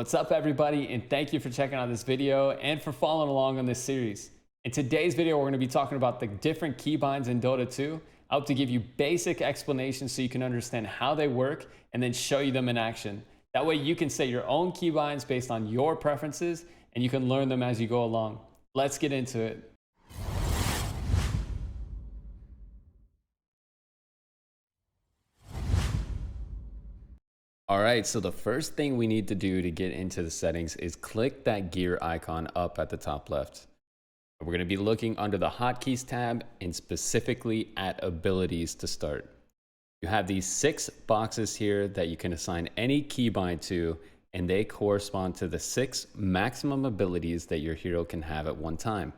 What's up, everybody, and thank you for checking out this video and for following along on this series. In today's video, we're going to be talking about the different keybinds in Dota 2. I hope to give you basic explanations so you can understand how they work and then show you them in action. That way you can set your own keybinds based on your preferences and you can learn them as you go along. Let's get into it. All right, so the first thing we need to do to get into the settings is click that gear icon up at the top left. We're going to be looking under the Hotkeys tab and specifically at abilities to start. You have these 6 boxes here that you can assign any keybind to, and they correspond to the 6 maximum abilities that your hero can have at one time.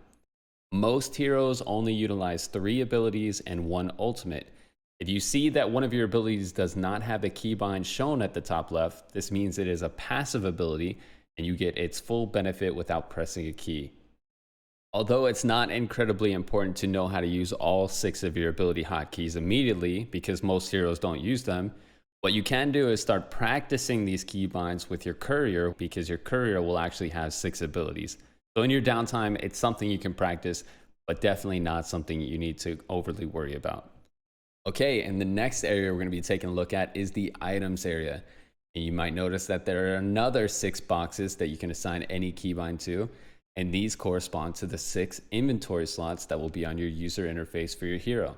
Most heroes only utilize 3 abilities and 1 ultimate. If you see that one of your abilities does not have the keybind shown at the top left, this means it is a passive ability and you get its full benefit without pressing a key. Although it's not incredibly important to know how to use all 6 of your ability hotkeys immediately because most heroes don't use them, what you can do is start practicing these keybinds with your courier because your courier will actually have 6 abilities. So in your downtime, it's something you can practice, but definitely not something you need to overly worry about. Okay, and the next area we're going to be taking a look at is the items area. And you might notice that there are another 6 boxes that you can assign any keybind to, and these correspond to the 6 inventory slots that will be on your user interface for your hero.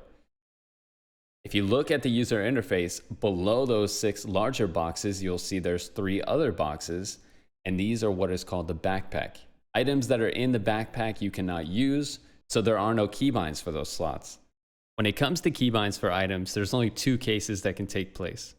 If you look at the user interface, below those 6 larger boxes, you'll see there's 3 other boxes, and these are what is called the backpack. Items that are in the backpack you cannot use, so there are no keybinds for those slots. When it comes to keybinds for items, there's only 2 cases that can take place.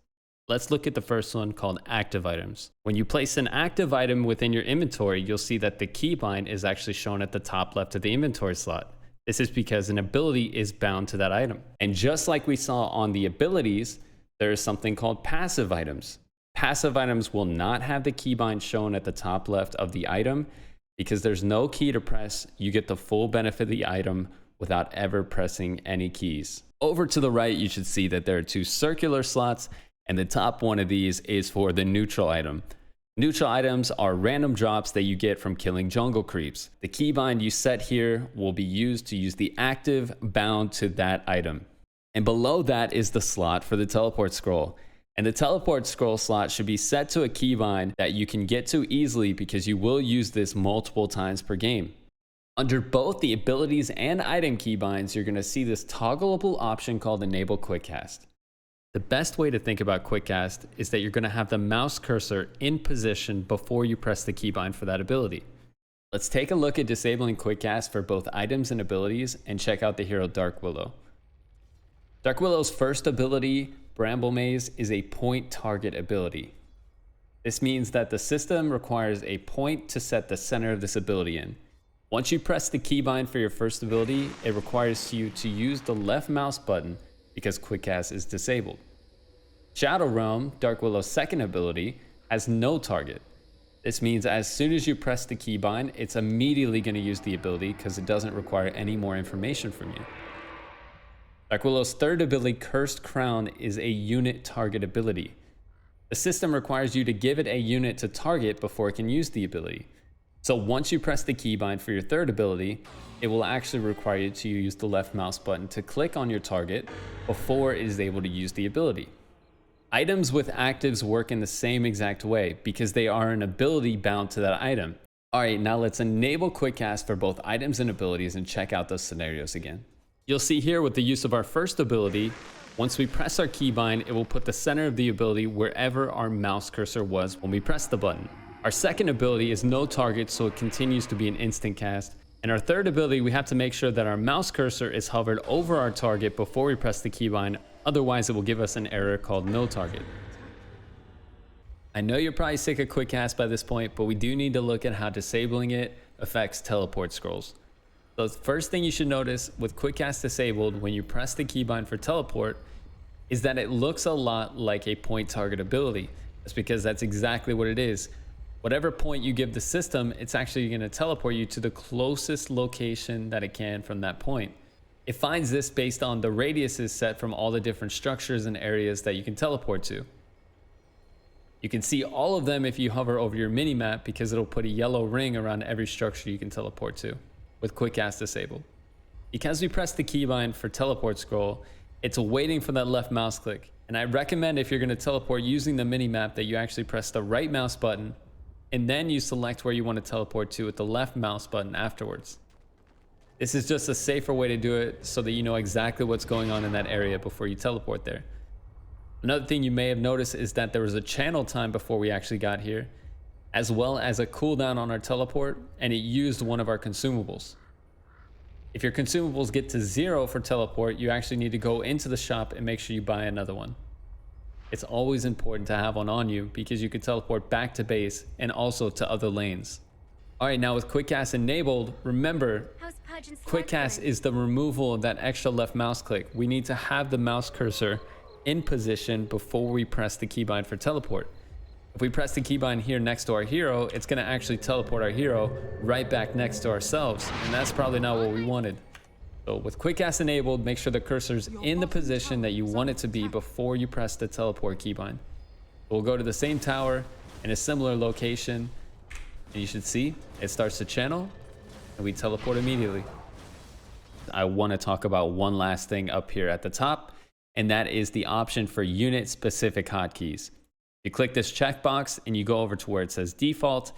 Let's look at the first one called active items. When you place an active item within your inventory, you'll see that the keybind is actually shown at the top left of the inventory slot. This is because an ability is bound to that item. And just like we saw on the abilities, there is something called passive items. Passive items will not have the keybind shown at the top left of the item because there's no key to press. You get the full benefit of the item without ever pressing any keys. Over to the right, you should see that there are 2 circular slots, and the top one of these is for the neutral item. Neutral items are random drops that you get from killing jungle creeps. The keybind you set here will be used to use the active bound to that item. And below that is the slot for the teleport scroll. And the teleport scroll slot should be set to a keybind that you can get to easily because you will use this multiple times per game. Under both the abilities and item keybinds, you're going to see this toggleable option called Enable Quickcast. The best way to think about Quickcast is that you're going to have the mouse cursor in position before you press the keybind for that ability. Let's take a look at disabling Quickcast for both items and abilities and check out the hero Dark Willow. Dark Willow's first ability, Bramble Maze, is a point target ability. This means that the system requires a point to set the center of this ability in. Once you press the keybind for your first ability, it requires you to use the left mouse button because Quickcast is disabled. Shadow Realm, Dark Willow's second ability, has no target. This means as soon as you press the keybind, it's immediately going to use the ability because it doesn't require any more information from you. Dark Willow's third ability, Cursed Crown, is a unit target ability. The system requires you to give it a unit to target before it can use the ability. So once you press the keybind for your third ability, it will actually require you to use the left mouse button to click on your target before it is able to use the ability. Items with actives work in the same exact way because they are an ability bound to that item. All right, now let's enable Quickcast for both items and abilities and check out those scenarios again. You'll see here with the use of our first ability, once we press our keybind, it will put the center of the ability wherever our mouse cursor was when we press the button. Our second ability is no target, so it continues to be an instant cast. And our third ability, we have to make sure that our mouse cursor is hovered over our target before we press the keybind. Otherwise, it will give us an error called no target. I know you're probably sick of Quickcast by this point, but we do need to look at how disabling it affects teleport scrolls. So the first thing you should notice with Quickcast disabled when you press the keybind for teleport is that it looks a lot like a point target ability. That's because that's exactly what it is. Whatever point you give the system, it's actually going to teleport you to the closest location that it can from that point. It finds this based on the radiuses set from all the different structures and areas that you can teleport to. You can see all of them if you hover over your mini map because it'll put a yellow ring around every structure you can teleport to with Quickcast disabled. Because we press the keybind for teleport scroll, it's waiting for that left mouse click. And I recommend if you're going to teleport using the mini map that you actually press the right mouse button and then you select where you want to teleport to with the left mouse button afterwards. This is just a safer way to do it so that you know exactly what's going on in that area before you teleport there. Another thing you may have noticed is that there was a channel time before we actually got here, as well as a cooldown on our teleport, and it used one of our consumables. If your consumables get to 0 for teleport, you actually need to go into the shop and make sure you buy another one. It's always important to have one on you because you can teleport back to base and also to other lanes. All right, now with Quickcast enabled, remember, Quickcast is the removal of that extra left mouse click. We need to have the mouse cursor in position before we press the keybind for teleport. If we press the keybind here next to our hero, it's going to actually teleport our hero right back next to ourselves, and that's probably not what we wanted. So with Quickcast enabled, make sure the cursor's in the position that you want it to be before you press the teleport keybind. We'll go to the same tower in a similar location, and you should see it starts to channel, and we teleport immediately. I want to talk about one last thing up here at the top, and that is the option for unit-specific hotkeys. You click this checkbox and you go over to where it says default.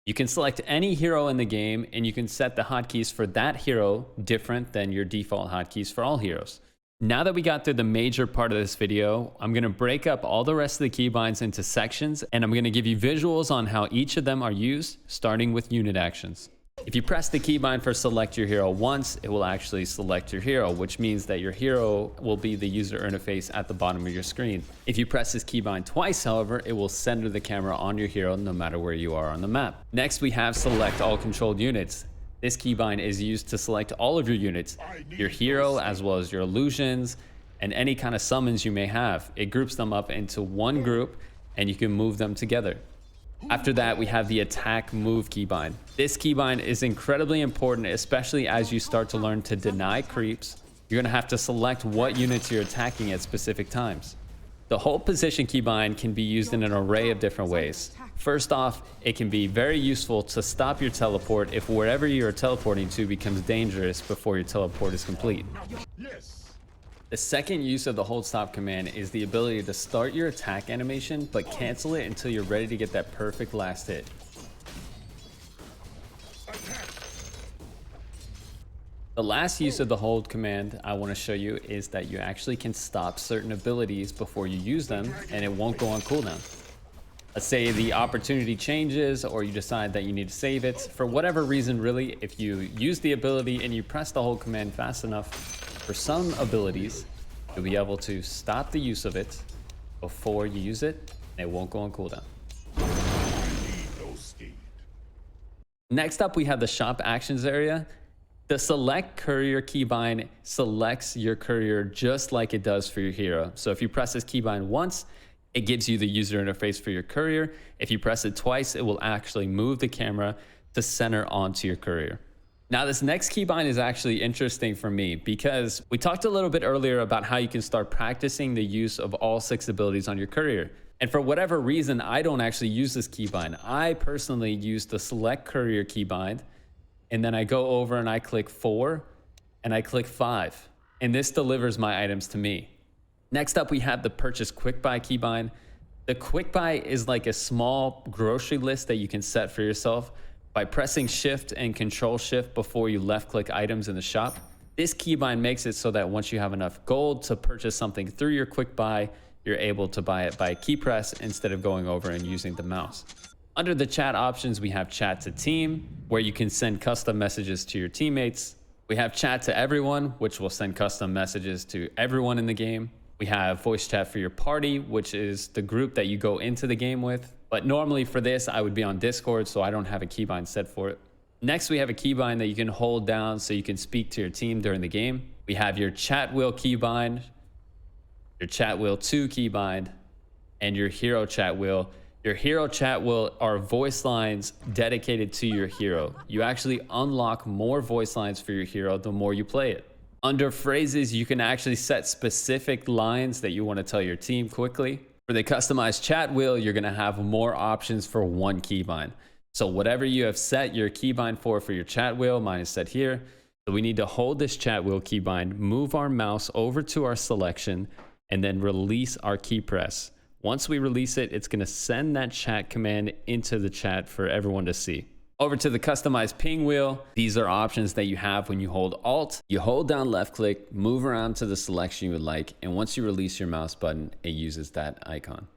You can select any hero in the game and you can set the hotkeys for that hero different than your default hotkeys for all heroes. Now that we got through the major part of this video, I'm going to break up all the rest of the keybinds into sections, and I'm going to give you visuals on how each of them are used, starting with unit actions. If you press the keybind for select your hero once, it will actually select your hero, which means that your hero will be the user interface at the bottom of your screen. If you press this keybind twice, however, it will center the camera on your hero no matter where you are on the map. Next, we have select all controlled units. This keybind is used to select all of your units, your hero as well as your illusions and any kind of summons you may have. It groups them up into one group and you can move them together. After that, we have the attack move keybind. This keybind is incredibly important, especially as you start to learn to deny creeps. You're going to have to select what units you're attacking at specific times. The hold position keybind can be used in an array of different ways. First off, it can be very useful to stop your teleport if wherever you're teleporting to becomes dangerous before your teleport is complete. The second use of the hold stop command is the ability to start your attack animation but cancel it until you're ready to get that perfect last hit. The last use of the hold command I want to show you is that you actually can stop certain abilities before you use them and it won't go on cooldown. Let's say the opportunity changes or you decide that you need to save it. For whatever reason, really, if you use the ability and you press the hold command fast enough, for some abilities, you'll be able to stop the use of it before you use it, and it won't go on cooldown. Next up, we have the shop actions area. The select courier keybind selects your courier just like it does for your hero. So if you press this keybind once, it gives you the user interface for your courier. If you press it twice, it will actually move the camera to center onto your courier. Now, this next keybind is actually interesting for me because we talked a little bit earlier about how you can start practicing the use of all 6 abilities on your courier. And for whatever reason, I don't actually use this keybind. I personally use the select courier keybind, and then I go over and I click 4 and I click 5, and this delivers my items to me. Next up, we have the purchase quick buy keybind. The quick buy is like a small grocery list that you can set for yourself by pressing shift and control shift before you left click items in the shop. This keybind makes it so that once you have enough gold to purchase something through your quick buy, you're able to buy it by key press instead of going over and using the mouse. Under the chat options, we have chat to team, where you can send custom messages to your teammates. We have chat to everyone, which will send custom messages to everyone in the game. We have voice chat for your party, which is the group that you go into the game with. But normally for this, I would be on Discord, so I don't have a keybind set for it. Next, we have a keybind that you can hold down so you can speak to your team during the game. We have your chat wheel keybind, your chat wheel 2 keybind, and your hero chat wheel. Your hero chat wheel are voice lines dedicated to your hero. You actually unlock more voice lines for your hero the more you play it. Under phrases, you can actually set specific lines that you want to tell your team quickly. For the customized chat wheel, you're going to have more options for one keybind. So whatever you have set your keybind for your chat wheel, mine is set here. So we need to hold this chat wheel keybind, move our mouse over to our selection, and then release our key press. Once we release it, it's going to send that chat command into the chat for everyone to see. Over to the customized ping wheel. These are options that you have when you hold Alt. You hold down left click, move around to the selection you would like, and once you release your mouse button, it uses that icon.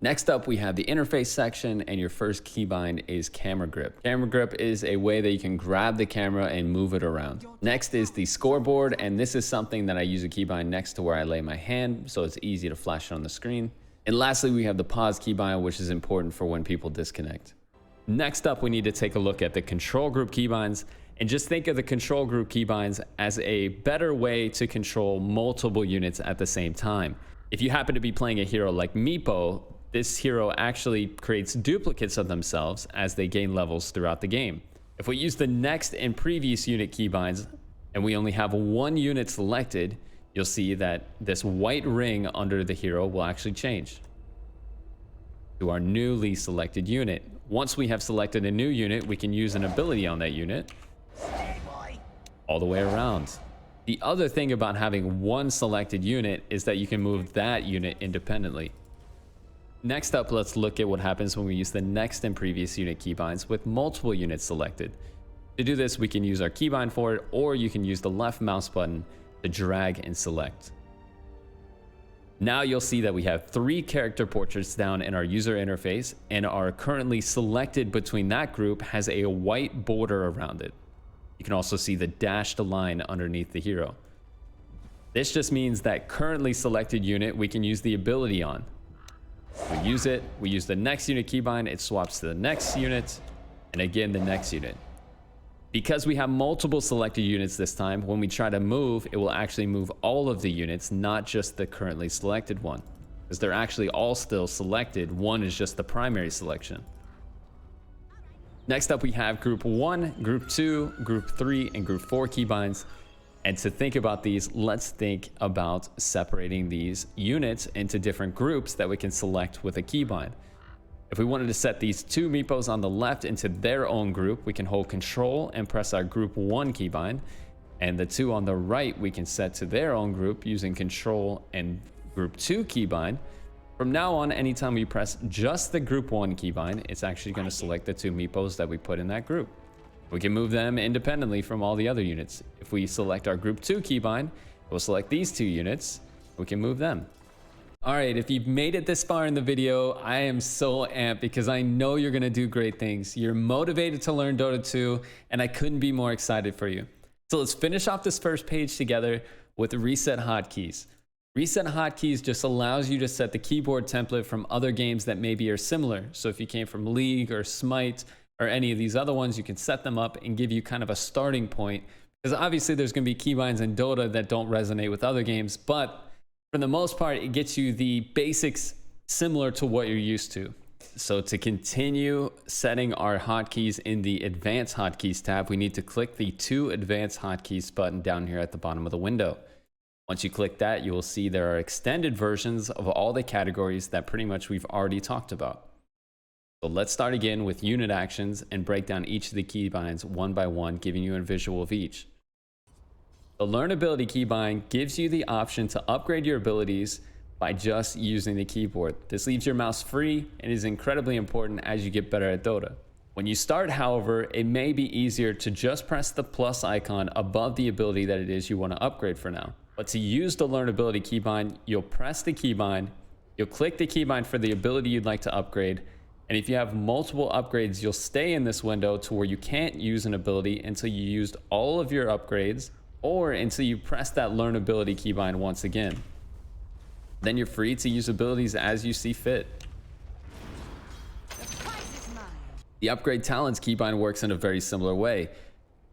Next up, we have the interface section, and your first keybind is camera grip. Camera grip is a way that you can grab the camera and move it around. Next is the scoreboard, and this is something that I use a keybind next to where I lay my hand, so it's easy to flash it on the screen. And lastly, we have the pause keybind, which is important for when people disconnect. Next up, we need to take a look at the control group keybinds, and just think of the control group keybinds as a better way to control multiple units at the same time. If you happen to be playing a hero like Meepo, this hero actually creates duplicates of themselves as they gain levels throughout the game. If we use the next and previous unit keybinds and we only have one unit selected, you'll see that this white ring under the hero will actually change to our newly selected unit. Once we have selected a new unit, we can use an ability on that unit all the way around. The other thing about having one selected unit is that you can move that unit independently. Next up, let's look at what happens when we use the next and previous unit keybinds with multiple units selected. To do this, we can use our keybind for it, or you can use the left mouse button to drag and select. Now you'll see that we have 3 character portraits down in our user interface, and our currently selected between that group has a white border around it. You can also see the dashed line underneath the hero. This just means that currently selected unit we can use the ability on. We use it, we use the next unit keybind, it swaps to the next unit, and again the next unit. Because we have multiple selected units this time, when we try to move, it will actually move all of the units, not just the currently selected one. Because they're actually all still selected, one is just the primary selection. Next up, we have group 1, group 2, group 3, and group 4 keybinds. And to think about these, let's think about separating these units into different groups that we can select with a keybind. If we wanted to set these 2 Meepos on the left into their own group, we can hold Control and press our group 1 keybind. And the 2 on the right, we can set to their own group using Control and group 2 keybind. From now on, anytime we press just the group 1 keybind, it's actually going to select the 2 Meepos that we put in that group. We can move them independently from all the other units. If we select our group 2 keybind, we'll select these 2 units. We can move them. All right, if you've made it this far in the video, I am so amped because I know you're going to do great things. You're motivated to learn Dota 2, and I couldn't be more excited for you. So let's finish off this first page together with Reset Hotkeys. Reset Hotkeys just allows you to set the keyboard template from other games that maybe are similar. So if you came from League or Smite or any of these other ones, you can set them up and give you kind of a starting point. Because obviously there's going to be keybinds in Dota that don't resonate with other games, but for the most part, it gets you the basics similar to what you're used to. So to continue setting our hotkeys in the Advanced Hotkeys tab, we need to click the 2 Advanced Hotkeys button down here at the bottom of the window. Once you click that, you will see there are extended versions of all the categories that pretty much we've already talked about. So let's start again with unit actions and break down each of the keybinds one by one, giving you a visual of each. The Learn Ability keybind gives you the option to upgrade your abilities by just using the keyboard. This leaves your mouse free and is incredibly important as you get better at Dota. When you start, however, it may be easier to just press the plus icon above the ability that it is you want to upgrade for now. But to use the Learn Ability keybind, you'll press the keybind, you'll click the keybind for the ability you'd like to upgrade, and if you have multiple upgrades, you'll stay in this window to where you can't use an ability until you used all of your upgrades or until you press that Learn Ability keybind once again. Then you're free to use abilities as you see fit. The Upgrade Talents keybind works in a very similar way.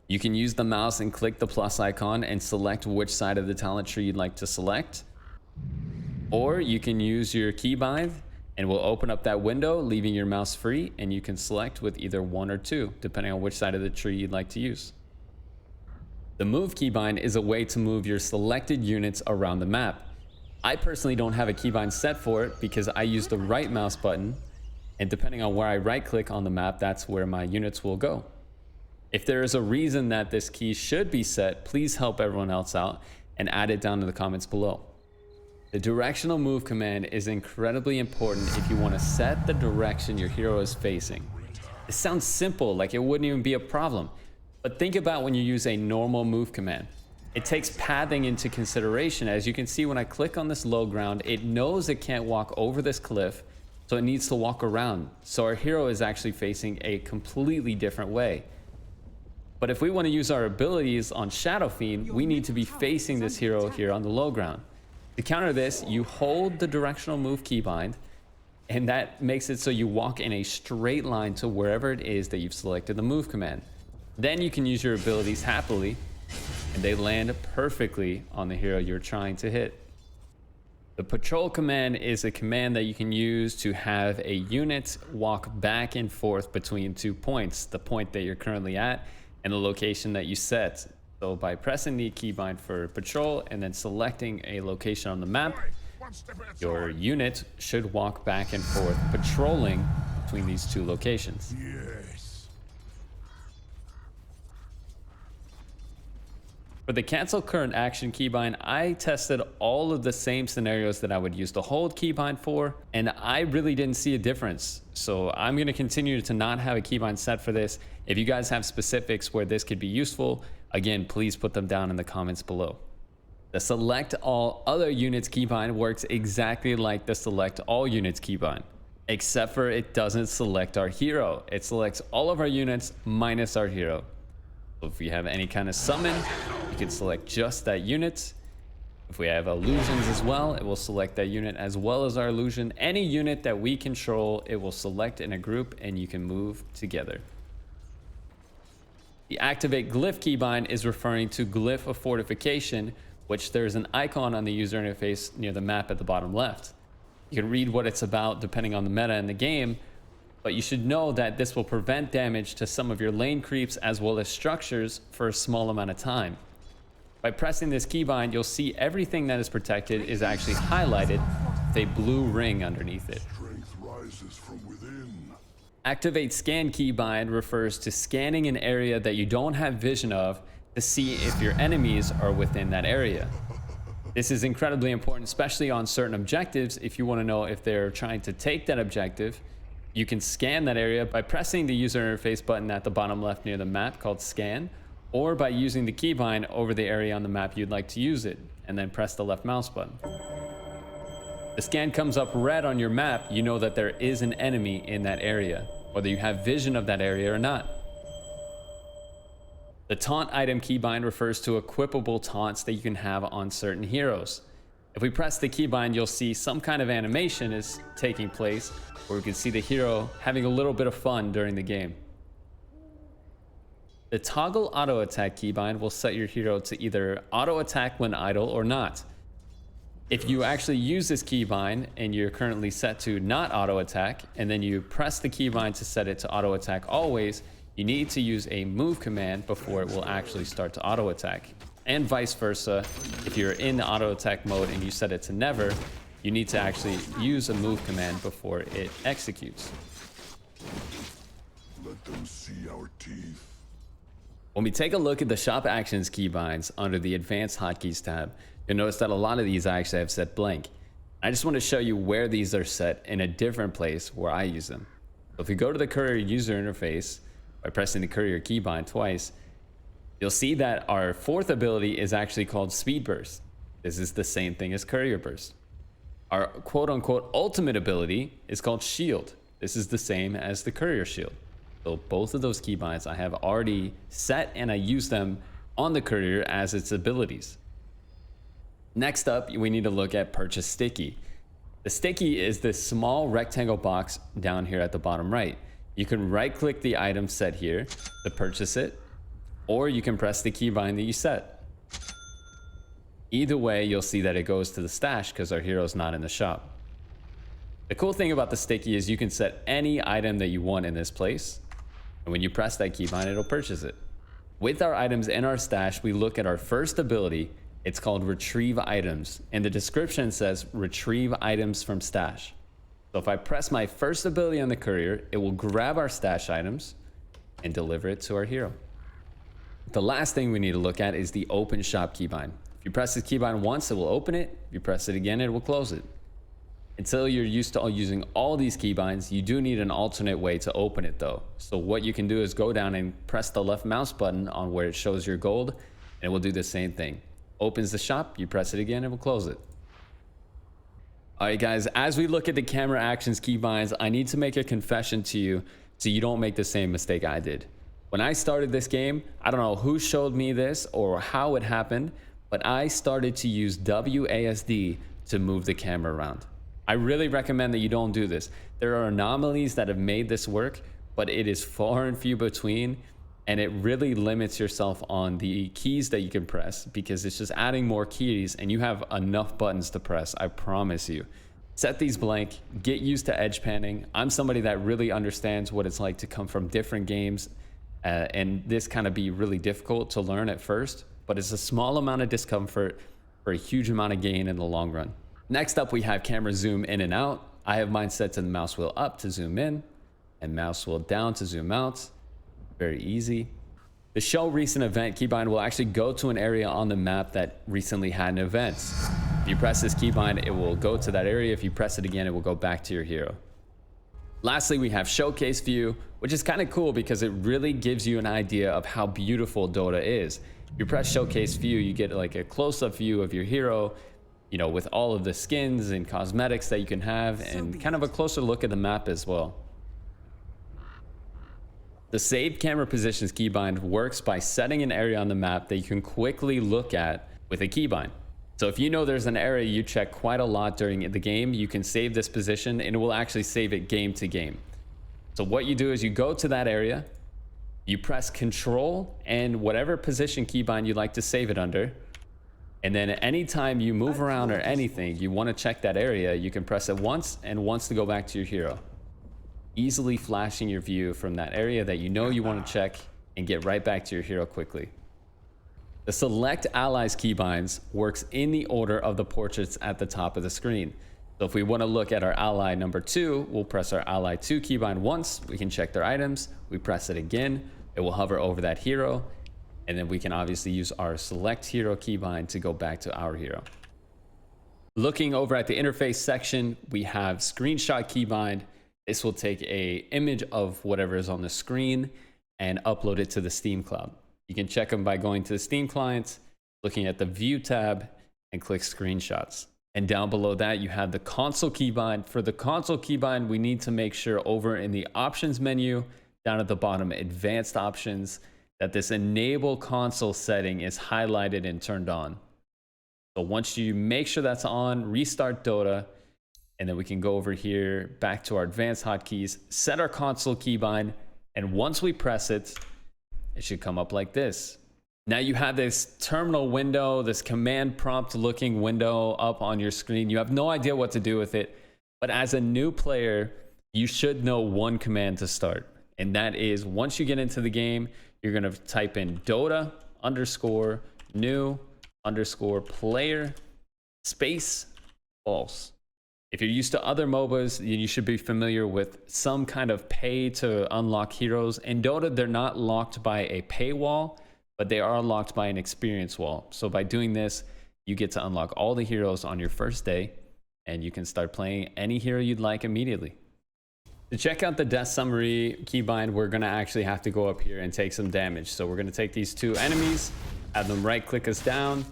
You can use the mouse and click the plus icon and select which side of the talent tree you'd like to select. Or you can use your keybind and we'll open up that window, leaving your mouse free, and you can select with either 1 or 2, depending on which side of the tree you'd like to use. The Move keybind is a way to move your selected units around the map. I personally don't have a keybind set for it because I use the right mouse button, and depending on where I right click on the map, that's where my units will go. If there is a reason that this key should be set, please help everyone else out and add it down in the comments below. The directional move command is incredibly important if you want to set the direction your hero is facing. It sounds simple, like it wouldn't even be a problem, but think about when you use a normal move command. It takes pathing into consideration. As you can see, when I click on this low ground, it knows it can't walk over this cliff, so it needs to walk around. So our hero is actually facing a completely different way. But if we want to use our abilities on Shadow Fiend, we need to be facing this hero here on the low ground. To counter this, you hold the directional move keybind, and that makes it so you walk in a straight line to wherever it is that you've selected the move command. Then you can use your abilities happily, and they land perfectly on the hero you're trying to hit. The patrol command is a command that you can use to have a unit walk back and forth between 2 points, the point that you're currently at and the location that you set. So by pressing the keybind for patrol and then selecting a location on the map, your unit should walk back and forth patrolling between these 2 locations. For the cancel current action keybind, I tested all of the same scenarios that I would use the hold keybind for, and I really didn't see a difference. So I'm going to continue to not have a keybind set for this. If you guys have specifics where this could be useful, again, please put them down in the comments below. The select all other units keybind works exactly like the select all units keybind, except for it doesn't select our hero. It selects all of our units minus our hero. So if we have any kind of summon, you can select just that unit. If we have illusions as well, it will select that unit as well as our illusion. Any unit that we control, it will select in a group and you can move together. The activate glyph keybind is referring to glyph of fortification, which there's an icon on the user interface near the map at the bottom left. You can read what it's about depending on the meta in the game, but you should know that this will prevent damage to some of your lane creeps as well as structures for a small amount of time. By pressing this keybind, you'll see everything that is protected is actually highlighted with a blue ring underneath it. Strength rises from within. Activate scan keybind refers to scanning an area that you don't have vision of to see if your enemies are within that area. This is incredibly important, especially on certain objectives. If you want to know if they're trying to take that objective, you can scan that area by pressing the user interface button at the bottom left near the map called scan, or by using the keybind over the area on the map you'd like to use it, and then press the left mouse button. The scan comes up red on your map, you know that there is an enemy in that area, whether you have vision of that area or not. The taunt item keybind refers to equipable taunts that you can have on certain heroes. If we press the keybind, you'll see some kind of animation is taking place, where we can see the hero having a little bit of fun during the game. The toggle auto attack keybind will set your hero to either auto attack when idle or not. If you actually use this keybind and you're currently set to not auto attack, and then you press the keybind to set it to auto attack always, you need to use a move command before it will actually start to auto attack. And vice versa, if you're in the auto attack mode and you set it to never, you need to actually use a move command before it executes. Let them see our teeth. When we take a look at the shop actions keybinds under the advanced hotkeys tab, you'll notice that a lot of these I actually have set blank. I just want to show you where these are set in a different place where I use them. So if you go to the courier user interface by pressing the courier keybind twice, you'll see that our fourth ability is actually called Speed Burst. This is the same thing as Courier Burst. Our quote-unquote ultimate ability is called Shield. This is the same as the Courier Shield. So both of those keybinds I have already set, and I use them on the Courier as its abilities. Next up, we need to look at Purchase Sticky. The Sticky is this small rectangle box down here at the bottom right. You can right-click the item set here to purchase it, or you can press the keybind that you set. Either way, you'll see that it goes to the stash because our hero's not in the shop. The cool thing about the sticky is you can set any item that you want in this place, and when you press that keybind, it'll purchase it. With our items in our stash, we look at our first ability, It's called retrieve items. And the description says retrieve items from stash. So if I press my first ability on the courier, it will grab our stash items and deliver it to our hero. The last thing we need to look at is the open shop keybind. If you press this keybind once, it will open it. If you press it again, it will close it. Until you're used to using all these keybinds, you do need an alternate way to open it though. So what you can do is go down and press the left mouse button on where it shows your gold, and it will do the same thing. Opens the shop, you press it again, it will close it. All right, guys, as we look at the camera actions keybinds, I need to make a confession to you so you don't make the same mistake I did. When I started this game, I don't know who showed me this or how it happened, but I started to use WASD to move the camera around. I really recommend that you don't do this. There are anomalies that have made this work, but it is far and few between, and it really limits yourself on the keys that you can press because it's just adding more keys and you have enough buttons to press, I promise you. Set these blank, get used to edge panning. I'm somebody that really understands what it's like to come from different games, and this kind of be really difficult to learn at first, but it's a small amount of discomfort for a huge amount of gain in the long run. Next up, we have camera zoom in and out. I have mine set to the mouse wheel up to zoom in and mouse wheel down to zoom out. Very easy. The show recent event keybind will actually go to an area on the map that recently had an event. If you press this keybind, it will go to that area. If you press it again, it will go back to your hero. Lastly, we have showcase view, which is kind of cool because it really gives you an idea of how beautiful Dota is. If you press showcase view, you get like a close-up view of your hero, you know, with all of the skins and cosmetics that you can have, and kind of a closer look at the map as well. The saved camera positions keybind works by setting an area on the map that you can quickly look at with a keybind. So if you know there's an area you check quite a lot during the game, you can save this position and it will actually save it game to game. So what you do is you go to that area, you press Control and whatever position keybind you'd like to save it under. And then anytime you move around or anything, you want to check that area, you can press it once and once to go back to your hero. Easily flashing your view from that area that you know you want to check and get right back to your hero quickly. The Select Allies keybinds works in the order of the portraits at the top of the screen. So if we want to look at our ally number 2, we'll press our ally 2 keybind once, we can check their items, we press it again, it will hover over that hero, and then we can obviously use our select hero keybind to go back to our hero. Looking over at the interface section, we have screenshot keybind. This will take an image of whatever is on the screen and upload it to the Steam cloud. You can check them by going to the Steam client, looking at the View tab, and click Screenshots. And down below that, you have the console keybind. For the console keybind, we need to make sure over in the Options menu, down at the bottom, Advanced Options, that this Enable Console setting is highlighted and turned on. So once you make sure that's on, restart Dota, and then we can go over here, back to our advanced hotkeys, set our console keybind, and once we press it, it should come up like this. Now you have this terminal window, this command prompt looking window up on your screen. You have no idea what to do with it, but as a new player, you should know one command to start. And that is, once you get into the game, you're gonna type in Dota _ new _ player space false. If you're used to other MOBAs, you should be familiar with some kind of pay to unlock heroes. In Dota, they're not locked by a paywall, but they are locked by an experience wall. So by doing this, you get to unlock all the heroes on your first day, and you can start playing any hero you'd like immediately. To check out the death summary keybind, we're gonna actually have to go up here and take some damage. So we're gonna take these 2 enemies, have them right click us down,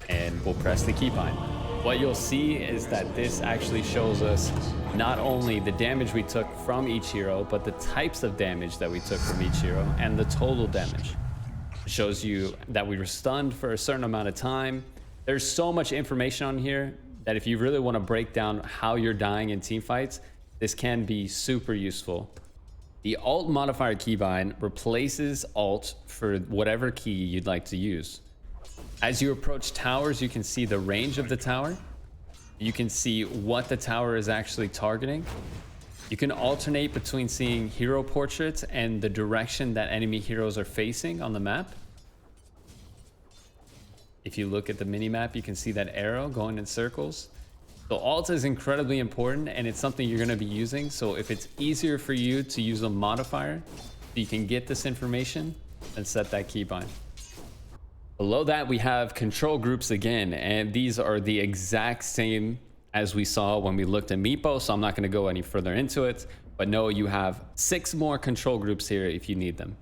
and we'll press the keybind. What you'll see is that this actually shows us not only the damage we took from each hero, but the types of damage that we took from each hero and the total damage. It shows you that we were stunned for a certain amount of time. There's so much information on here that if you really want to break down how you're dying in team fights, this can be super useful. The Alt modifier keybind replaces Alt for whatever key you'd like to use. As you approach towers, you can see the range of the tower. You can see what the tower is actually targeting. You can alternate between seeing hero portraits and the direction that enemy heroes are facing on the map. If you look at the mini map, you can see that arrow going in circles. So alt is incredibly important, and it's something you're going to be using. So if it's easier for you to use a modifier so you can get this information, then set that keybind. Below that, we have control groups again, and these are the exact same as we saw when we looked at MIPO, so I'm not going to go any further into it, but no, you have 6 more control groups here if you need them.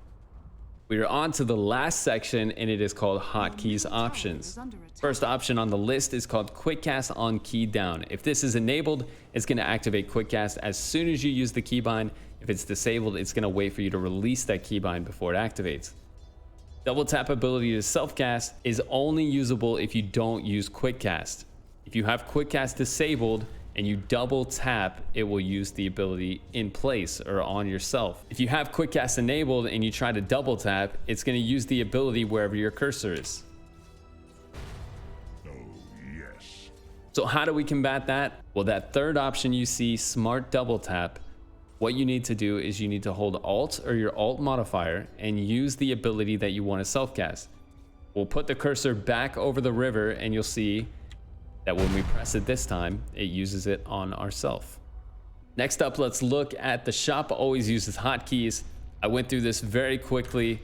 We are on to the last section, and it is called Hotkeys Options. First option on the list is called Quickcast on key down. If this is enabled, it's going to activate Quickcast as soon as you use the keybind. If it's disabled, it's going to wait for you to release that keybind before it activates. Double tap ability to self-cast is only usable if you don't use Quickcast. If you have Quickcast disabled and you double tap, it will use the ability in place or on yourself. If you have Quickcast enabled and you try to double tap, it's going to use the ability wherever your cursor is. Oh, yes. So how do we combat that? Well, that third option you see, smart double tap, what you need to do is you need to hold Alt or your Alt modifier and use the ability that you want to self-cast. We'll put the cursor back over the river and you'll see that when we press it this time, it uses it on ourself. Next up, let's look at the shop always uses hotkeys. I went through this very quickly,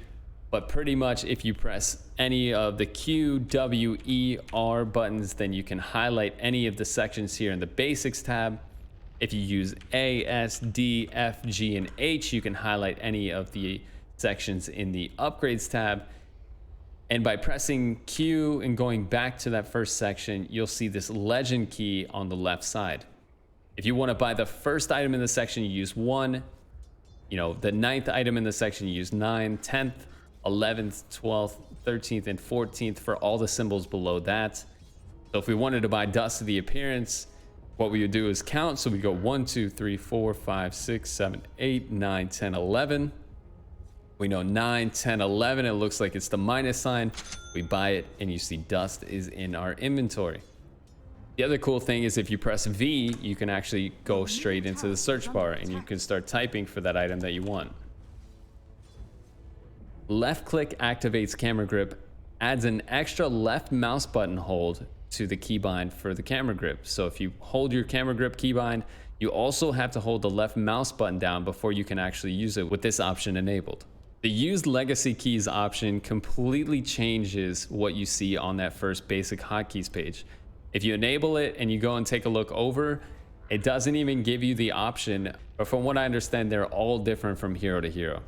but pretty much if you press any of the Q, W, E, R buttons, then you can highlight any of the sections here in the basics tab. If you use A, S, D, F, G, and H, you can highlight any of the sections in the upgrades tab. And by pressing Q and going back to that first section, you'll see this legend key on the left side. If you want to buy the first item in the section, you use 1. You know, the 9th item in the section, you use 9, 10th, 11th, 12th, 13th, and 14th for all the symbols below that. So if we wanted to buy Dust of the Appearance, what we would do is count. So we go 1, 2, 3, 4, 5, 6, 7, 8, 9, 10, 11. We know 9, 10, 11, it looks like it's the minus sign. We buy it and you see Dust is in our inventory. The other cool thing is if you press V, you can actually go straight into the search bar and you can start typing for that item that you want. Left click activates camera grip, adds an extra left mouse button hold to the keybind for the camera grip. So if you hold your camera grip keybind, you also have to hold the left mouse button down before you can actually use it with this option enabled. The use legacy keys option completely changes what you see on that first basic hotkeys page. If you enable it and you go and take a look over, it doesn't even give you the option, but from what I understand, they're all different from hero to hero.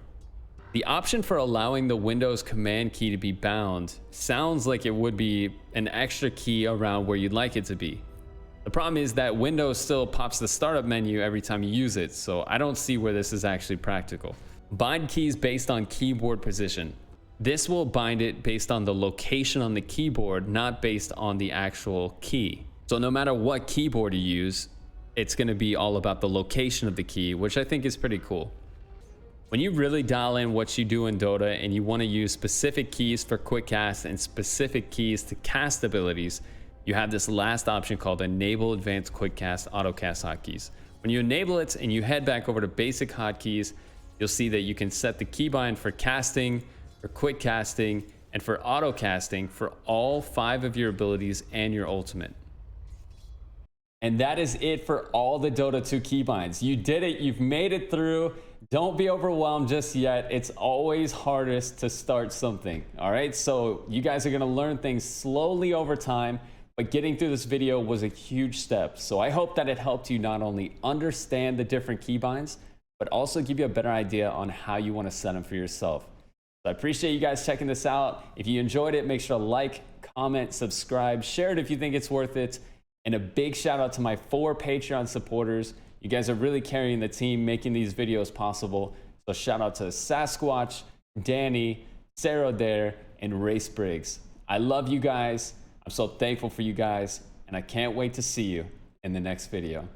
The option for allowing the Windows command key to be bound sounds like it would be an extra key around where you'd like it to be. The problem is that Windows still pops the startup menu every time you use it, so I don't see where this is actually practical. Bind keys based on keyboard position. This will bind it based on the location on the keyboard, not based on the actual key. So no matter what keyboard you use, it's going to be all about the location of the key, which I think is pretty cool. When you really dial in what you do in Dota and you want to use specific keys for quick cast and specific keys to cast abilities, you have this last option called Enable Advanced Quick Cast Autocast Hotkeys. When you enable it and you head back over to Basic Hotkeys, you'll see that you can set the keybind for casting, for quick casting, and for auto casting for all 5 of your abilities and your ultimate. And that is it for all the Dota 2 keybinds. You did it, you've made it through. Don't be overwhelmed just yet. It's always hardest to start something, all right? So you guys are gonna learn things slowly over time, but getting through this video was a huge step. So I hope that it helped you not only understand the different keybinds, but also give you a better idea on how you want to set them for yourself. So I appreciate you guys checking this out. If you enjoyed it, make sure to like, comment, subscribe, share it if you think it's worth it. And a big shout out to my 4 Patreon supporters. You guys are really carrying the team, making these videos possible. So shout out to Sasquatch, Danny, Sarah Dare, and Ray Spriggs. I love you guys. I'm so thankful for you guys, and I can't wait to see you in the next video.